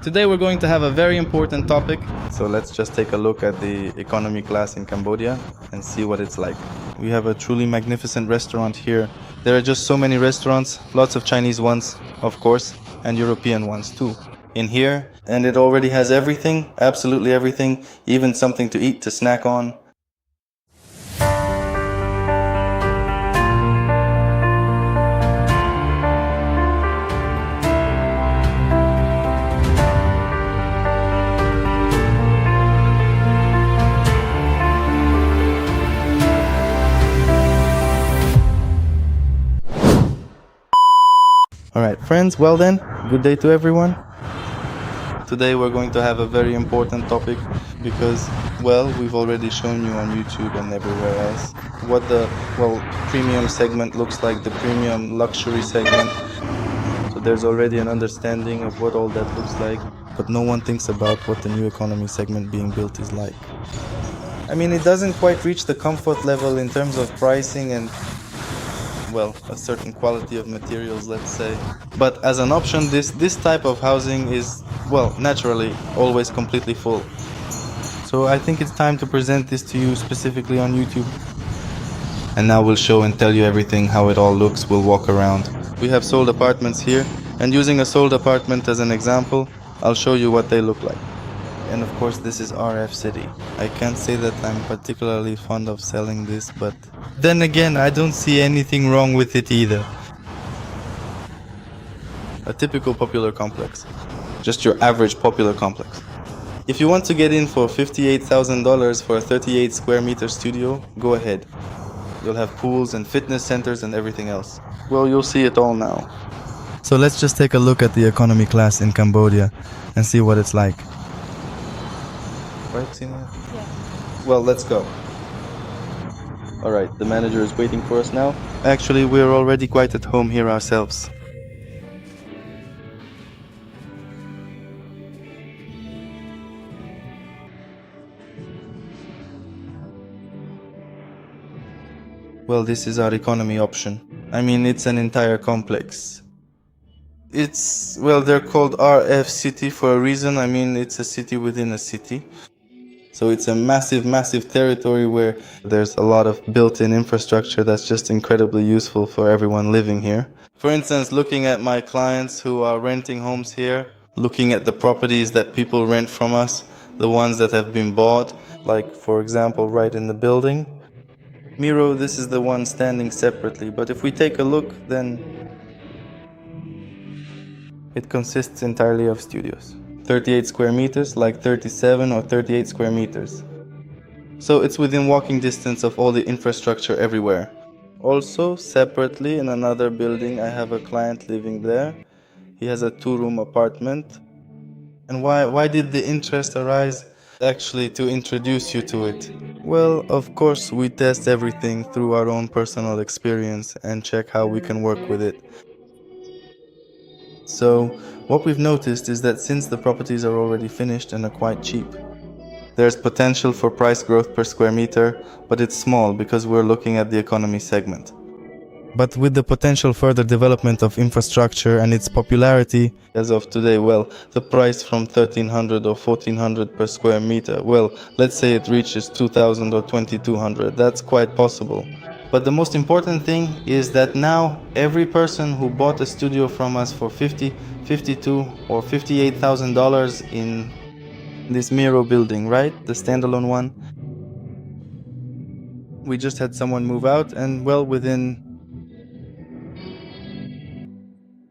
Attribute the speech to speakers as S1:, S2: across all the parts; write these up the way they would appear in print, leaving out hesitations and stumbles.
S1: Today we're going to have a very important topic. So let's just take a look at the economy class in Cambodia and see what it's like. We have a truly magnificent restaurant here. There are just so many restaurants, lots of Chinese ones, of course, and European ones too in here. And it already has everything, absolutely everything, even something to eat, to snack on. Alright friends, well then, good day to everyone. Today we're going to have a very important topic because, well, we've already shown you on YouTube and everywhere else what the, premium segment looks like, the premium luxury segment. So there's already an understanding of what all that looks like, but no one thinks about what the new economy segment being built is like. I mean, it doesn't quite reach the comfort level in terms of pricing and, well, a certain quality of materials, let's say. But as an option, this type of housing is, well, naturally always completely full. So I think it's time to present this to you specifically on YouTube. And now we'll show and tell you everything, how it all looks. We'll walk around. We have sold apartments here, and using a sold apartment as an example, I'll show you what they look like. And of course, this is RF City. I can't say that I'm particularly fond of selling this, but then again, I don't see anything wrong with it either. A typical popular complex. Just your average popular complex. If you want to get in for $58,000 for a 38 square meter studio, go ahead. You'll have pools and fitness centers and everything else. Well, you'll see it all now. So let's just take a look at the economy class in Cambodia and see what it's like. Right, Xenia?
S2: Yeah.
S1: Well, let's go. Alright, the manager is waiting for us now. Actually, we're already quite at home here ourselves. Well, this is our economy option. I mean, it's an entire complex. It's, well, they're called RF City for a reason. I mean, it's a city within a city. So it's a massive, massive territory where there's a lot of built-in infrastructure that's just incredibly useful for everyone living here. For instance, looking at my clients who are renting homes here, looking at the properties that people rent from us, the ones that have been bought, like for example right in the building. Miro, this is the one standing separately, but if we take a look, then it consists entirely of studios. 38 square meters, like 37 or 38 square meters. So it's within walking distance of all the infrastructure everywhere. Also, separately in another building, I have a client living there. He has a 2-room apartment. And why did the interest arise? Actually, to introduce you to it. Well, of course, we test everything through our own personal experience and check how we can work with it. So, what we've noticed is that since the properties are already finished and are quite cheap, there's potential for price growth per square meter, but it's small because we're looking at the economy segment. But with the potential further development of infrastructure and its popularity, as of today, well, the price from 1300 or 1400 per square meter, well, let's say it reaches 2000 or 2200, that's quite possible. But the most important thing is that now every person who bought a studio from us for $50, $52 or $58,000 in this Miro building, right? The standalone one. We just had someone move out and, well, within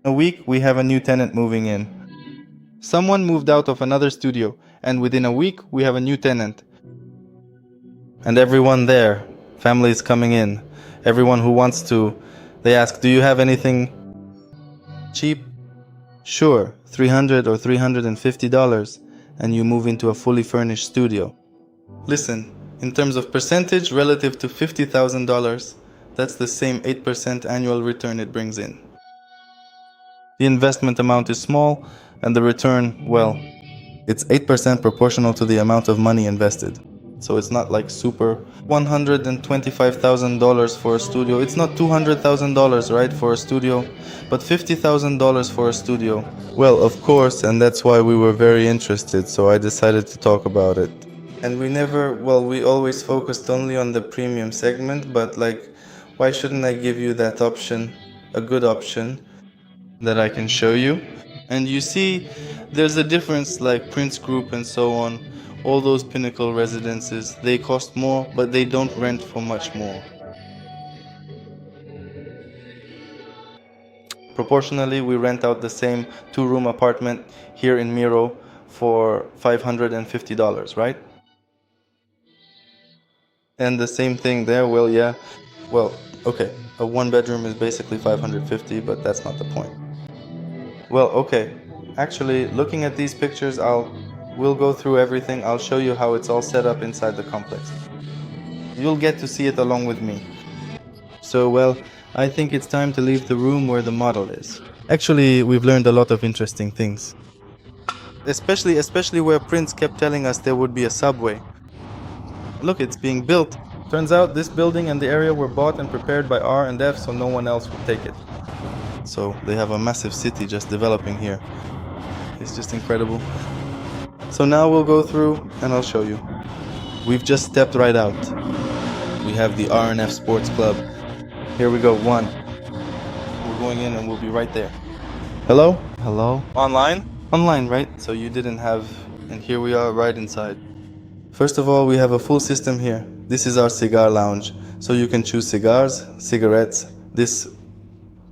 S1: a week we have a new tenant moving in. Someone moved out of another studio and within a week we have a new tenant. And everyone there, families coming in, everyone who wants to, they ask, do you have anything cheap? Sure, $300 or $350, and you move into a fully furnished studio. Listen, in terms of percentage relative to $50,000, that's the same 8% annual return it brings in. The investment amount is small, and the return, well, it's 8% proportional to the amount of money invested. So it's not like super $125,000 for a studio. It's not $200,000, right, for a studio, but $50,000 for a studio. Well, of course, and that's why we were very interested, so I decided to talk about it. And we always focused only on the premium segment, but like, why shouldn't I give you that option, a good option that I can show you? And you see, there's a difference, like Prince Group and so on. All those pinnacle residences, they cost more, but they don't rent for much more. Proportionally, we rent out the same two-room apartment here in Miro for $550, right? And the same thing there, well, yeah. Well, okay, a one-bedroom is basically 550, but that's not the point. Well, okay. Actually, looking at these pictures, we'll go through everything. I'll show you how it's all set up inside the complex. You'll get to see it along with me. So, well, I think it's time to leave the room where the model is. Actually, we've learned a lot of interesting things. Especially where Prince kept telling us there would be a subway. Look, it's being built. Turns out this building and the area were bought and prepared by R&F, so no one else would take it. So they have a massive city just developing here. It's just incredible. So now we'll go through and I'll show you. We've just stepped right out. We have the R&F Sports Club. Here we go, one. We're going in and we'll be right there. Hello? Hello? Online? Online, right? So you didn't have... And here we are right inside. First of all, we have a full system here. This is our cigar lounge. So you can choose cigars, cigarettes.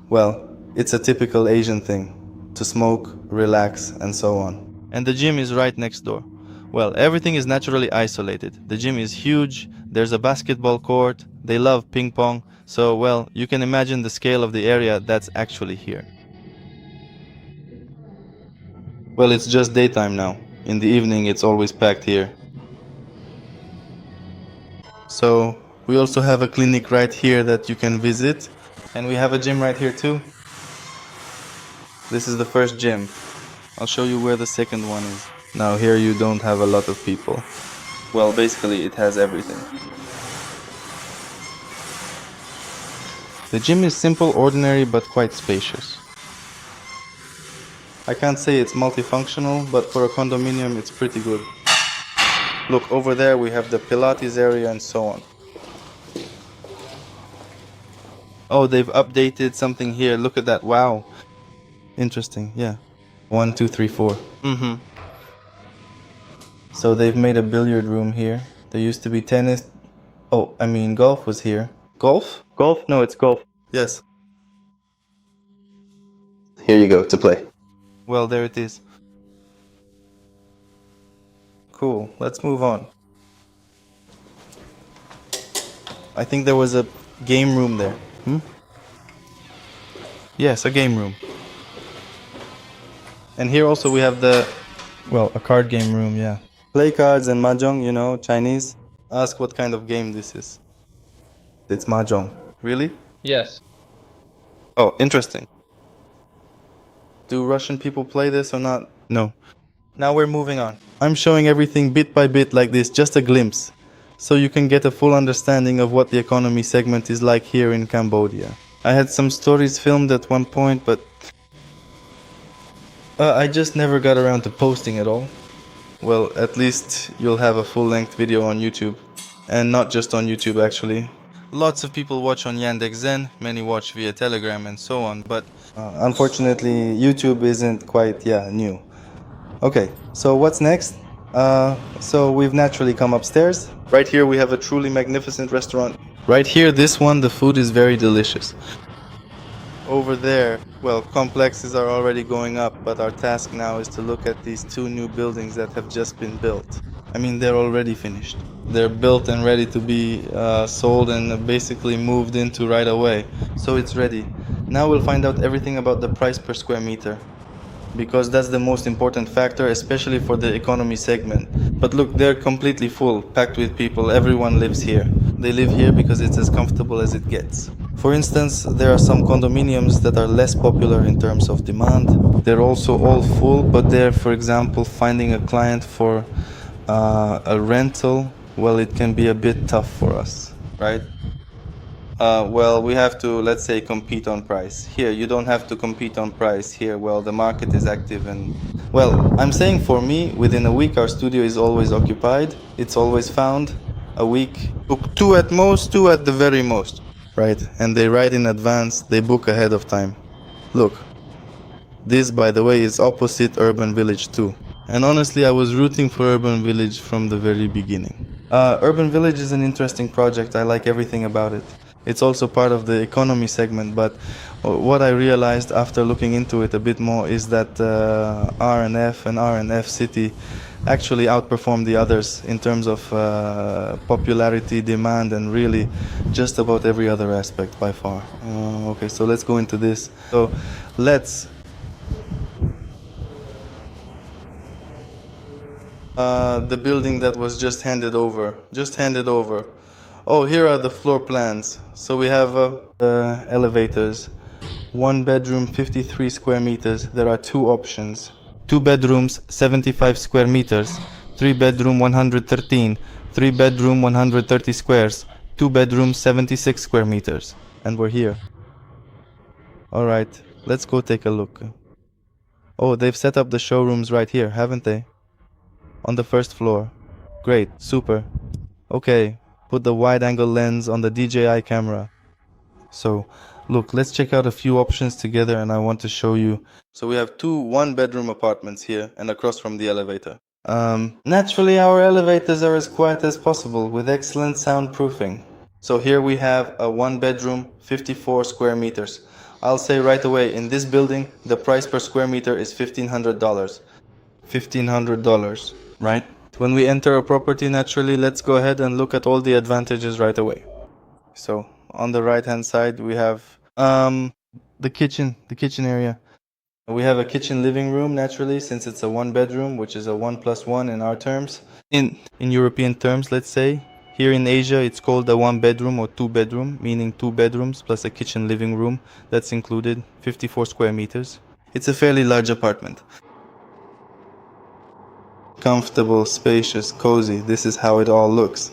S1: Well, it's a typical Asian thing. To smoke, relax, and so on. And the gym is right next door. Well, everything is naturally isolated. The gym is huge, there's a basketball court, they love ping pong, so, well, you can imagine the scale of the area that's actually here. Well, it's just daytime now. In the evening, it's always packed here. So, we also have a clinic right here that you can visit, and we have a gym right here too. This is the first gym. I'll show you where the second one is. Now here you don't have a lot of people. Well, basically it has everything. The gym is simple, ordinary, but quite spacious. I can't say it's multifunctional, but for a condominium it's pretty good. Look, over there we have the Pilates area and so on. Oh, they've updated something here. Look at that. Wow. Interesting, yeah. 1, 2, 3, 4. So they've made a billiard room here. There used to be tennis. Oh, I mean golf was here. Golf? Golf? No, it's golf. Yes. Here you go, to play. Well, there it is. Cool, let's move on. I think there was a game room there. Yes, a game room. And here also we have a card game room, yeah. Play cards and mahjong, you know, Chinese. Ask what kind of game this is. It's mahjong. Really?
S2: Yes.
S1: Oh, interesting. Do Russian people play this or not? No. Now we're moving on. I'm showing everything bit by bit like this, just a glimpse, so you can get a full understanding of what the economy segment is like here in Cambodia. I had some stories filmed at one point, but I just never got around to posting it all. Well, at least you'll have a full-length video on YouTube. And not just on YouTube, actually. Lots of people watch on Yandex.Zen, many watch via Telegram and so on, but unfortunately YouTube isn't quite, new. Okay, so what's next? So we've naturally come upstairs. Right here we have a truly magnificent restaurant. Right here, this one, the food is very delicious. Over there, well, complexes are already going up, but our task now is to look at these two new buildings that have just been built. I mean, they're already finished. They're built and ready to be sold and basically moved into right away. So it's ready. Now we'll find out everything about the price per square meter, because that's the most important factor, especially for the economy segment. But look, they're completely full, packed with people. Everyone lives here. They live here because it's as comfortable as it gets. For instance, there are some condominiums that are less popular in terms of demand. They're also all full, but they're, for example, finding a client for a rental. well, it can be a bit tough for us, right? Well, we have to, let's say, compete on price. Here, you don't have to compete on price. Here, well, the market is active and, well, I'm saying for me, within a week, our studio is always occupied. It's always found. A week, two at most, two at the very most, right? And they write in advance, they book ahead of time. Look, this, by the way, is opposite Urban Village too. And honestly, I was rooting for Urban Village from the very beginning. Urban Village is an interesting project. I like everything about it. It's also part of the economy segment, but what I realized after looking into it a bit more is that RNF and RNF City actually outperform the others in terms of popularity, demand, and really just about every other aspect by far. Okay, so let's go into this. So let's the building that was just handed over. Oh, here are the floor plans. So we have elevators. One bedroom, 53 square meters. There are two options. Two bedrooms, 75 square meters. Three bedroom, 113. Three bedroom, 130 squares. Two bedrooms, 76 square meters. And we're here. All right, let's go take a look. Oh, they've set up the showrooms right here, haven't they? On the first floor. Great, super. Okay, put the wide-angle lens on the DJI camera. So, look, let's check out a few options together and I want to show you. So we have two one-bedroom apartments here and across from the elevator. Naturally, our elevators are as quiet as possible with excellent soundproofing. So here we have a one-bedroom, 54 square meters. I'll say right away, in this building, the price per square meter is $1,500. $1,500, right? When we enter a property, naturally, let's go ahead and look at all the advantages right away. So on the right hand side, we have the kitchen area. We have a kitchen living room, naturally, since it's a one bedroom, which is a 1+1 in our terms. In European terms, let's say. Here in Asia, it's called a one bedroom or two bedroom, meaning two bedrooms plus a kitchen living room. That's included, 54 square meters. It's a fairly large apartment. Comfortable, spacious, cozy. This is how it all looks.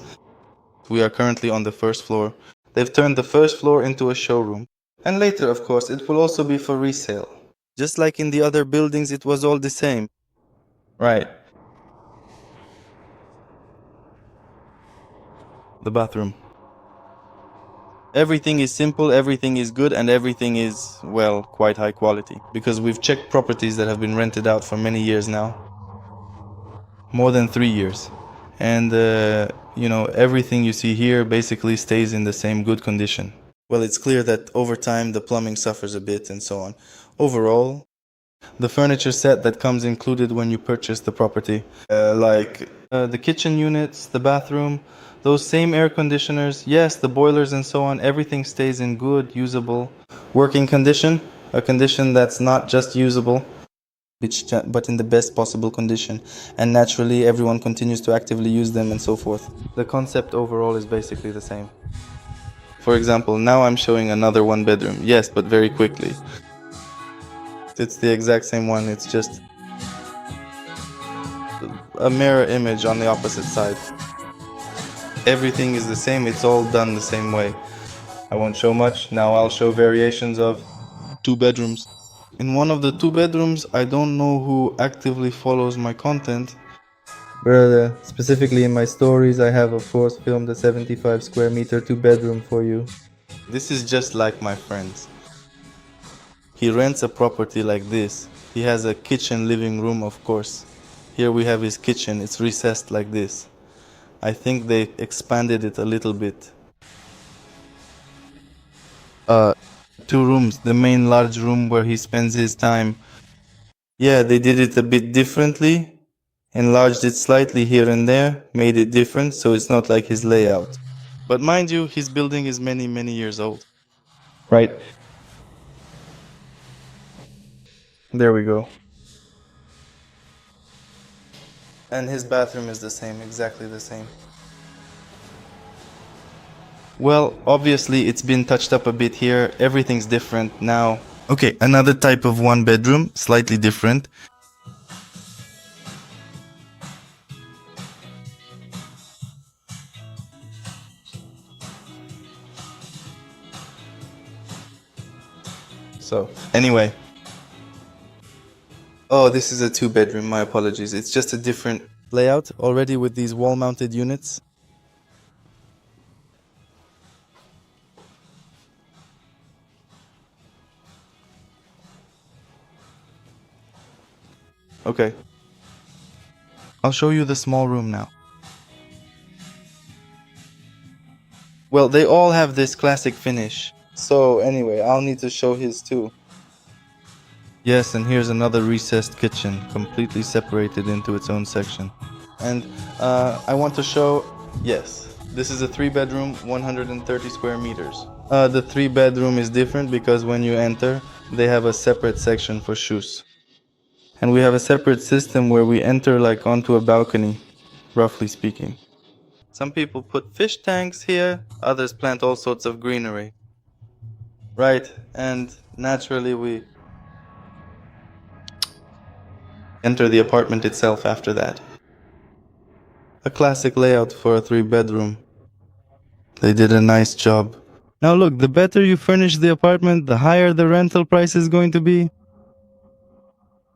S1: We are currently on the first floor. They've turned the first floor into a showroom. And later, of course, it will also be for resale. Just like in the other buildings, it was all the same. Right. The bathroom. Everything is simple, everything is good, and everything is, well, quite high quality. Because we've checked properties that have been rented out for many years now. More than 3 years. And, everything you see here basically stays in the same good condition. Well, it's clear that over time the plumbing suffers a bit and so on. Overall, the furniture set that comes included when you purchase the property, like the kitchen units, the bathroom, those same air conditioners, yes, the boilers and so on, everything stays in good, usable, working condition, a condition that's not just usable, but in the best possible condition, and naturally everyone continues to actively use them and so forth. The concept overall is basically the same. For example, now I'm showing another one bedroom, yes, but very quickly. It's the exact same one, it's just a mirror image on the opposite side. Everything is the same, it's all done the same way. I won't show much, now I'll show variations of two bedrooms. In one of the two bedrooms, I don't know who actively follows my content, but specifically in my stories, I have of course filmed a 75 square meter two bedroom for you. This is just like my friends. He rents a property like this. He has a kitchen living room, of course. Here we have his kitchen, it's recessed like this. I think they expanded it a little bit. Two rooms, the main large room where he spends his time. Yeah, they did it a bit differently, enlarged it slightly here and there, made it different, so it's not like his layout. But mind you, his building is many, many years old. Right. There we go. And his bathroom is the same, exactly the same. Well, obviously it's been touched up a bit here. Everything's different now. Okay, another type of one bedroom, slightly different. So, anyway. Oh, this is a 2-bedroom, my apologies. It's just a different layout already with these wall-mounted units. Okay. I'll show you the small room now. Well, they all have this classic finish. So anyway, I'll need to show his too. Yes, and here's another recessed kitchen, completely separated into its own section. And I want to show, yes, this is a 3-bedroom, 130 square meters. The 3-bedroom is different because when you enter, they have a separate section for shoes. And we have a separate system where we enter like onto a balcony, roughly speaking. Some people put fish tanks here, others plant all sorts of greenery. Right, and naturally we enter the apartment itself after that. A classic layout for a 3-bedroom. They did a nice job. Now look, the better you furnish the apartment, the higher the rental price is going to be.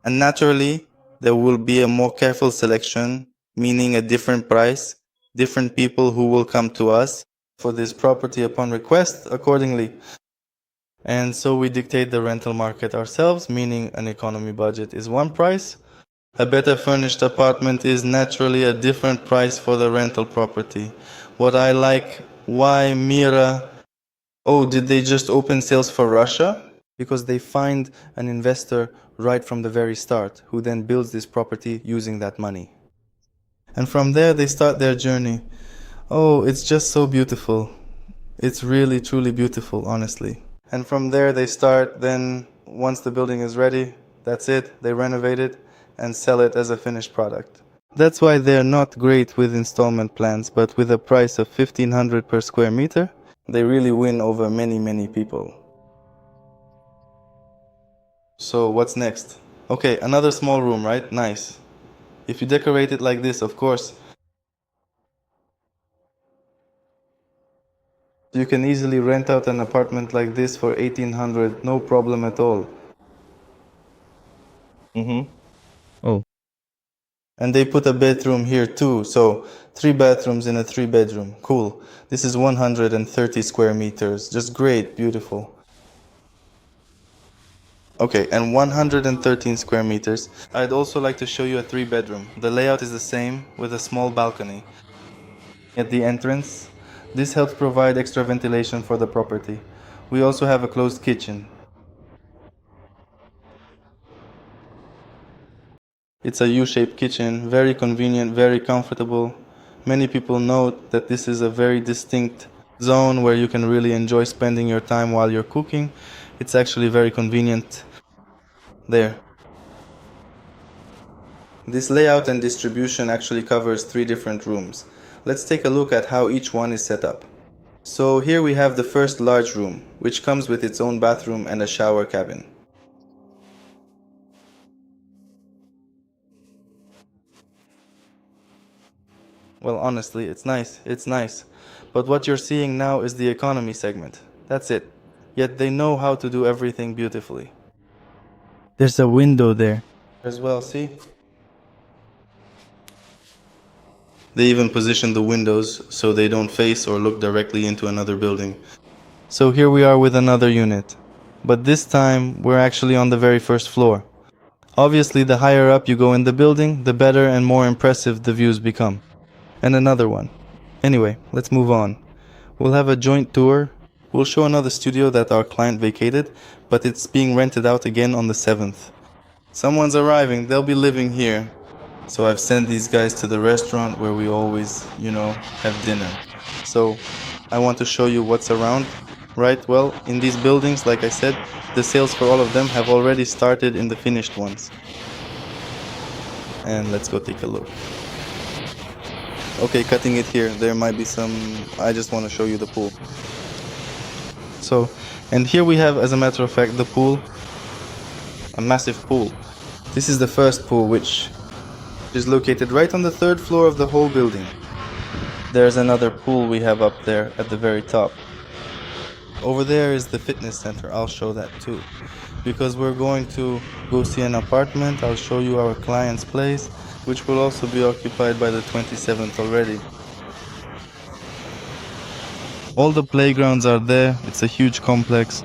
S1: And naturally, there will be a more careful selection, meaning a different price, different people who will come to us for this property upon request accordingly. And so we dictate the rental market ourselves, meaning an economy budget is one price. A better furnished apartment is naturally a different price for the rental property. What I like, why Mira? Oh, did they just open sales for Russia? Because they find an investor right from the very start, who then builds this property using that money. And from there they start their journey. Oh, it's just so beautiful. It's really, truly beautiful, honestly. And from there they start, then once the building is ready, that's it, they renovate it and sell it as a finished product. That's why they're not great with installment plans, but with a price of 1,500 per square meter, they really win over many, many people. So what's next? Okay, another small room, right? Nice. If you decorate it like this, of course, you can easily rent out an apartment like this for 1,800, no problem at all. Oh. And they put a bedroom here too, so 3 bathrooms in a 3-bedroom. Cool. This is 130 square meters. Just great, beautiful. Okay, and 113 square meters. I'd also like to show you a 3-bedroom. The layout is the same, with a small balcony at the entrance. This helps provide extra ventilation for the property. We also have a closed kitchen. It's a U-shaped kitchen, very convenient, very comfortable. Many people note that this is a very distinct zone where you can really enjoy spending your time while you're cooking. It's actually very convenient there. This layout and distribution actually covers 3 different rooms. Let's take a look at how each one is set up. So here we have the first large room, which comes with its own bathroom and a shower cabin. Well, honestly, it's nice. But what you're seeing now is the economy segment. That's it. Yet they know how to do everything beautifully. There's a window there as well, see? They even position the windows so they don't face or look directly into another building. So here we are with another unit. But this time, we're actually on the very first floor. Obviously, the higher up you go in the building, the better and more impressive the views become. And another one. Anyway, let's move on. We'll have a joint tour. We'll show another studio that our client vacated, but it's being rented out again on the 7th. Someone's arriving, they'll be living here. So I've sent these guys to the restaurant where we always, have dinner. So I want to show you what's around. Right, well, in these buildings, like I said, the sales for all of them have already started in the finished ones. And let's go take a look. Okay, cutting it here, there might be some, I just want to show you the pool. So, and here we have, as a matter of fact, the pool, a massive pool. This is the first pool, which is located right on the 3rd floor of the whole building. There's another pool we have up there at the very top. Over there is the fitness center, I'll show that too. because we're going to go see an apartment. I'll show you our client's place, which will also be occupied by the 27th already. All the playgrounds are there. It's a huge complex.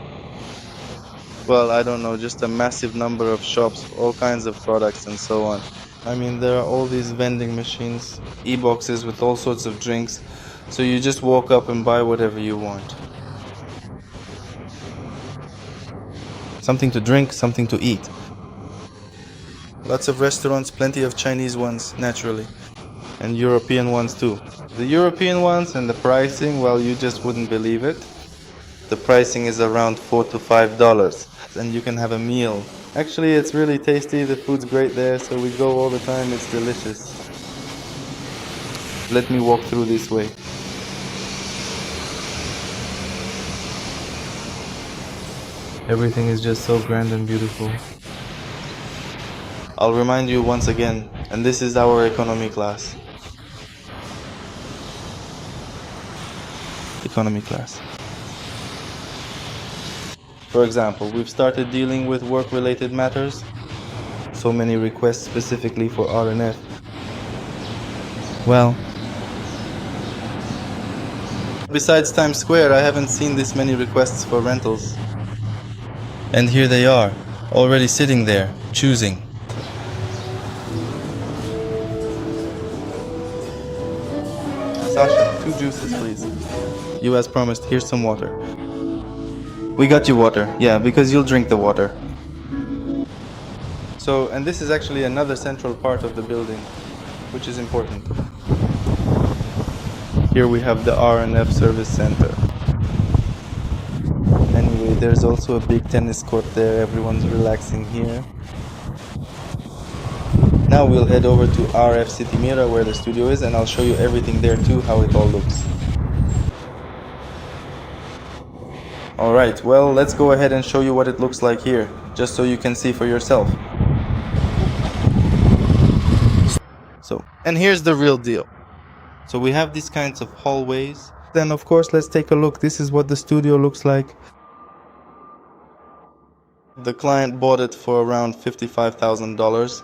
S1: Well, I don't know, just a massive number of shops, all kinds of products and so on. I mean, there are all these vending machines, e-boxes with all sorts of drinks. So you just walk up and buy whatever you want. Something to drink, something to eat. Lots of restaurants, plenty of Chinese ones, naturally. And European ones too. The European ones and the pricing, well, you just wouldn't believe it. The pricing is around $4 to $5, and you can have a meal. Actually, it's really tasty, the food's great there, so we go all the time, it's delicious. Let me walk through this way. Everything is just so grand and beautiful. I'll remind you once again, and this is our economy class. Economy class. For example, we've started dealing with work-related matters. So many requests specifically for R&F. Well, besides Times Square, I haven't seen this many requests for rentals. And here they are, already sitting there, choosing. Sasha, 2 juices, please. You as promised, here's some water. We got you water, yeah, because you'll drink the water. So, and this is actually another central part of the building, which is important. Here we have the R&F service center. Anyway, there's also a big tennis court there, everyone's relaxing here. Now we'll head over to RF City Mira where the studio is, and I'll show you everything there too, how it all looks. Alright, well, let's go ahead and show you what it looks like here, just so you can see for yourself. So, and here's the real deal. So we have these kinds of hallways. Then of course, let's take a look. This is what the studio looks like. The client bought it for around $55,000.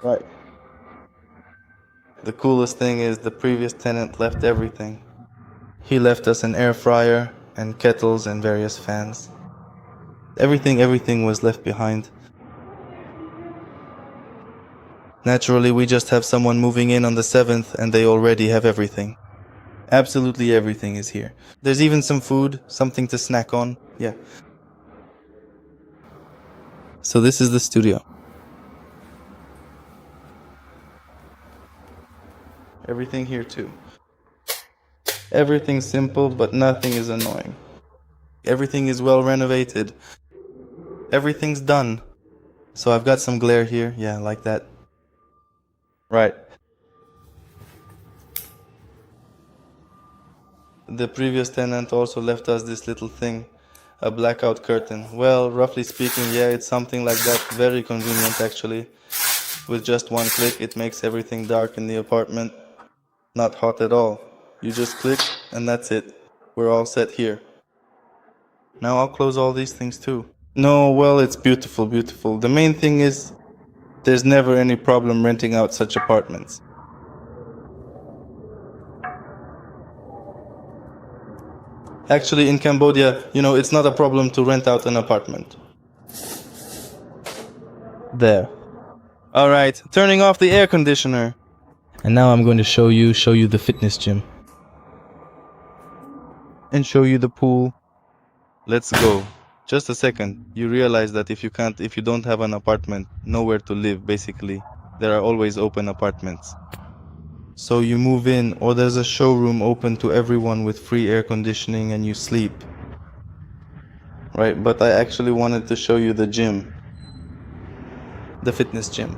S1: Right. The coolest thing is the previous tenant left everything. He left us an air fryer and kettles and various fans. Everything was left behind. Naturally, we just have someone moving in on the 7th and they already have everything. Absolutely everything is here. There's even some food, something to snack on. Yeah. So this is the studio. Everything here too. Everything's simple, but nothing is annoying. Everything is well renovated. Everything's done. So I've got some glare here. Yeah, like that. Right. The previous tenant also left us this little thing, a blackout curtain. Well, roughly speaking, yeah, it's something like that. Very convenient actually. With just one click, it makes everything dark in the apartment. Not hot at all. You just click and that's it. We're all set here. Now I'll close all these things too. No, well, it's beautiful, beautiful. The main thing is there's never any problem renting out such apartments. Actually, in Cambodia, it's not a problem to rent out an apartment. There. Alright, turning off the air conditioner. And now I'm going to show you the fitness gym. And show you the pool. Let's go. Just a second. You realize that if you don't have an apartment, nowhere to live basically. There are always open apartments. So you move in, or there's a showroom open to everyone with free air conditioning and you sleep. Right, but I actually wanted to show you the gym. The fitness gym.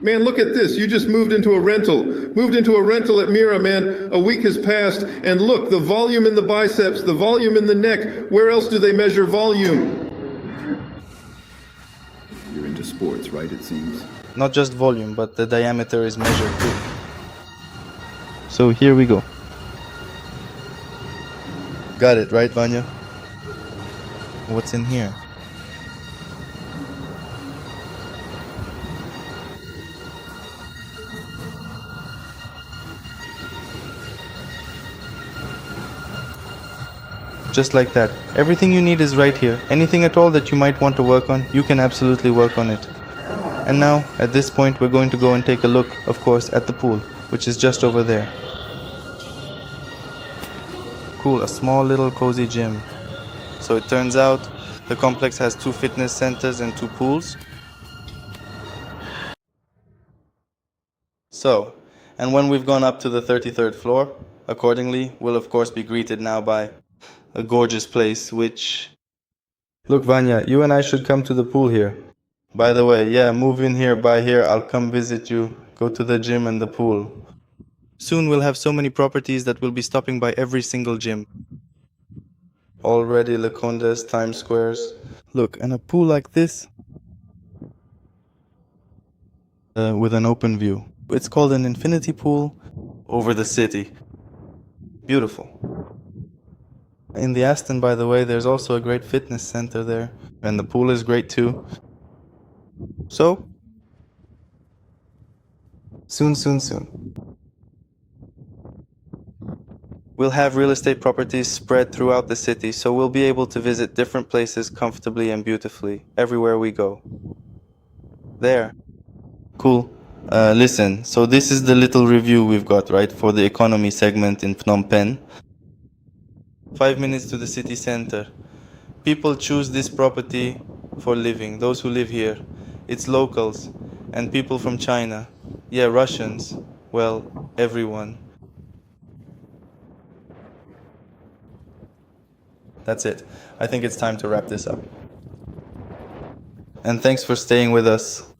S2: Man, look at this. You just moved into a rental. Moved into a rental at Mira, man. A week has passed, and look, the volume in the biceps, the volume in the neck. Where else do they measure volume? You're into sports, right, it seems?
S1: Not just volume, but the diameter is measured too. So here we go. Got it, right, Vanya? What's in here? Just like that. Everything you need is right here. Anything at all that you might want to work on, you can absolutely work on it. And now, at this point, we're going to go and take a look, of course, at the pool, which is just over there. Cool, a small little cozy gym. So it turns out the complex has 2 fitness centers and 2 pools. So, and when we've gone up to the 33rd floor, accordingly, we'll of course be greeted now by a gorgeous place, which... Look, Vanya, you and I should come to the pool here. By the way, yeah, move in here, by here, I'll come visit you, go to the gym and the pool. Soon we'll have so many properties that we'll be stopping by every single gym. Already Lacondas, Times Squares. Look, and a pool like this with an open view. It's called an infinity pool over the city. Beautiful. In the Aston, by the way, there's also a great fitness center there, and the pool is great too. So, soon. We'll have real estate properties spread throughout the city, so we'll be able to visit different places comfortably and beautifully, everywhere we go. There. Cool. Listen, so this is the little review we've got, right, for the economy segment in Phnom Penh. 5 minutes to the city center. People choose this property for living, those who live here. It's locals and people from China. Yeah, Russians. Well, everyone. That's it. I think it's time to wrap this up. And thanks for staying with us.